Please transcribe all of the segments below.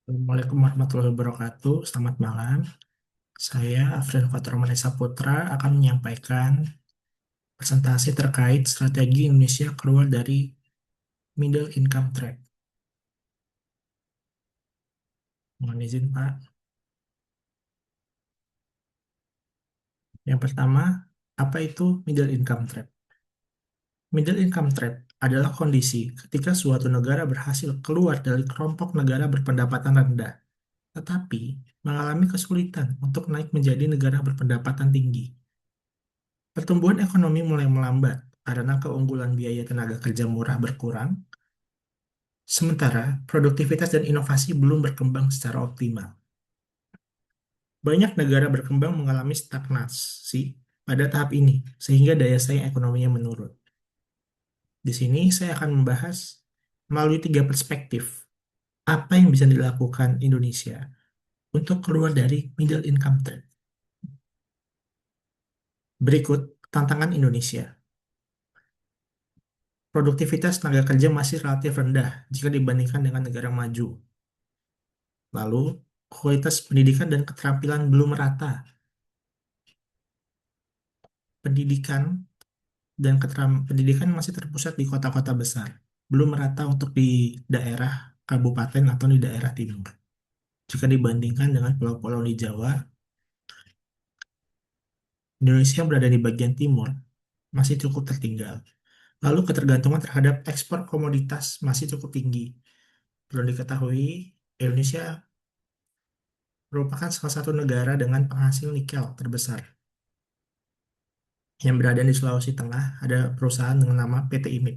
Assalamualaikum warahmatullahi wabarakatuh. Selamat malam. Saya Afrin Faturrahman Saputra akan menyampaikan presentasi terkait strategi Indonesia keluar dari middle income trap. Mohon izin, Pak. Yang pertama, apa itu middle income trap? Middle income trap adalah kondisi ketika suatu negara berhasil keluar dari kelompok negara berpendapatan rendah, tetapi mengalami kesulitan untuk naik menjadi negara berpendapatan tinggi. Pertumbuhan ekonomi mulai melambat karena keunggulan biaya tenaga kerja murah berkurang, sementara produktivitas dan inovasi belum berkembang secara optimal. Banyak negara berkembang mengalami stagnasi pada tahap ini, sehingga daya saing ekonominya menurun. Di sini saya akan membahas melalui tiga perspektif apa yang bisa dilakukan Indonesia untuk keluar dari middle income trap. Berikut tantangan Indonesia. Produktivitas tenaga kerja masih relatif rendah jika dibandingkan dengan negara maju. Lalu, kualitas pendidikan dan keterampilan belum merata. Pendidikan pendidikan masih terpusat di kota-kota besar, belum merata untuk di daerah kabupaten atau di daerah timur. Jika dibandingkan dengan pulau-pulau di Jawa, Indonesia yang berada di bagian timur masih cukup tertinggal. Lalu ketergantungan terhadap ekspor komoditas masih cukup tinggi. Perlu diketahui, Indonesia merupakan salah satu negara dengan penghasil nikel terbesar. Yang berada di Sulawesi Tengah ada perusahaan dengan nama PT IMIP.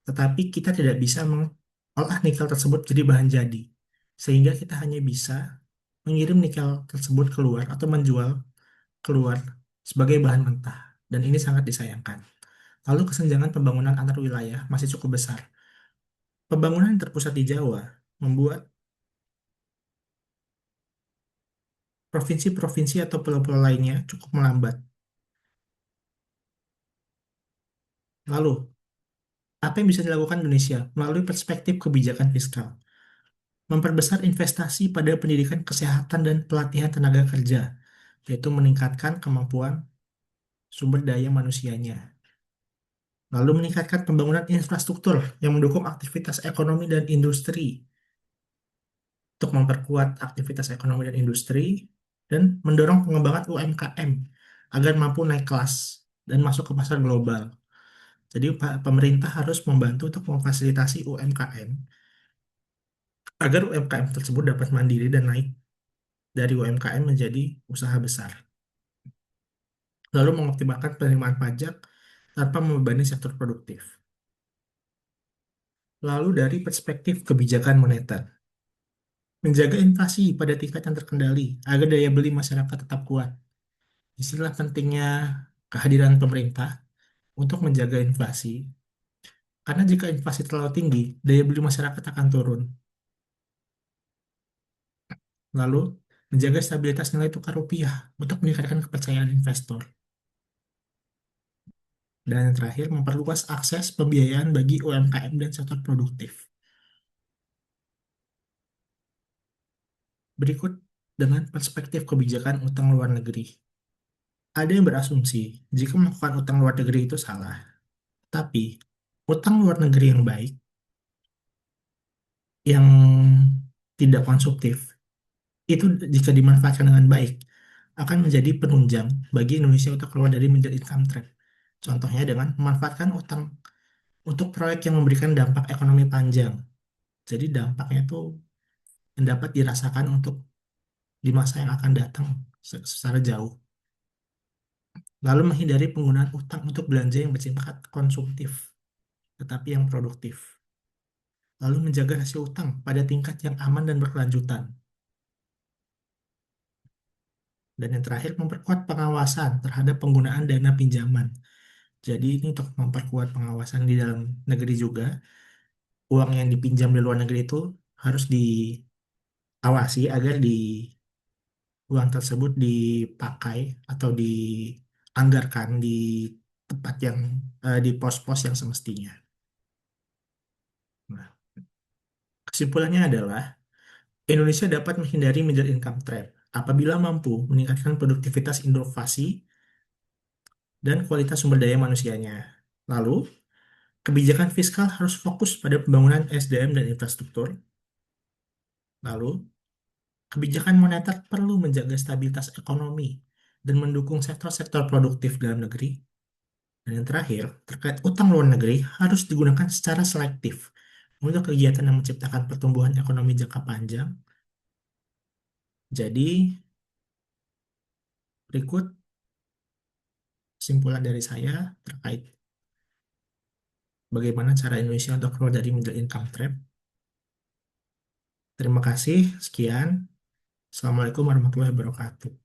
Tetapi kita tidak bisa mengolah nikel tersebut jadi bahan jadi. Sehingga kita hanya bisa mengirim nikel tersebut keluar atau menjual keluar sebagai bahan mentah. Dan ini sangat disayangkan. Lalu kesenjangan pembangunan antar wilayah masih cukup besar. Pembangunan yang terpusat di Jawa membuat provinsi-provinsi atau pulau-pulau lainnya cukup melambat. Lalu, apa yang bisa dilakukan Indonesia melalui perspektif kebijakan fiskal? Memperbesar investasi pada pendidikan kesehatan dan pelatihan tenaga kerja, yaitu meningkatkan kemampuan sumber daya manusianya. Lalu meningkatkan pembangunan infrastruktur yang mendukung aktivitas ekonomi dan industri untuk memperkuat aktivitas ekonomi dan industri dan mendorong pengembangan UMKM agar mampu naik kelas dan masuk ke pasar global. Jadi pemerintah harus membantu untuk memfasilitasi UMKM agar UMKM tersebut dapat mandiri dan naik dari UMKM menjadi usaha besar. Lalu mengoptimalkan penerimaan pajak tanpa membebani sektor produktif. Lalu dari perspektif kebijakan moneter, menjaga inflasi pada tingkat yang terkendali agar daya beli masyarakat tetap kuat. Istilah pentingnya kehadiran pemerintah untuk menjaga inflasi, karena jika inflasi terlalu tinggi, daya beli masyarakat akan turun. Lalu, menjaga stabilitas nilai tukar rupiah untuk meningkatkan kepercayaan investor. Dan yang terakhir, memperluas akses pembiayaan bagi UMKM dan sektor produktif. Berikut dengan perspektif kebijakan utang luar negeri. Ada yang berasumsi jika melakukan utang luar negeri itu salah. Tapi, utang luar negeri yang baik, yang tidak konsumtif, itu jika dimanfaatkan dengan baik, akan menjadi penunjang bagi Indonesia untuk keluar dari middle income trap. Contohnya dengan memanfaatkan utang untuk proyek yang memberikan dampak ekonomi panjang. Jadi dampaknya itu dapat dirasakan untuk di masa yang akan datang secara jauh. Lalu menghindari penggunaan utang untuk belanja yang bersifat konsumtif, tetapi yang produktif. Lalu menjaga rasio utang pada tingkat yang aman dan berkelanjutan. Dan yang terakhir, memperkuat pengawasan terhadap penggunaan dana pinjaman. Jadi ini untuk memperkuat pengawasan di dalam negeri juga, uang yang dipinjam di luar negeri itu harus diawasi agar uang tersebut dipakai atau dianggarkan di tempat yang di pos-pos yang semestinya. Nah, kesimpulannya adalah Indonesia dapat menghindari middle income trap apabila mampu meningkatkan produktivitas inovasi dan kualitas sumber daya manusianya. Lalu, kebijakan fiskal harus fokus pada pembangunan SDM dan infrastruktur. Lalu, kebijakan moneter perlu menjaga stabilitas ekonomi dan mendukung sektor-sektor produktif dalam negeri. Dan yang terakhir, terkait utang luar negeri harus digunakan secara selektif untuk kegiatan yang menciptakan pertumbuhan ekonomi jangka panjang. Jadi, berikut kesimpulan dari saya terkait bagaimana cara Indonesia untuk keluar dari middle income trap. Terima kasih, sekian. Assalamualaikum warahmatullahi wabarakatuh.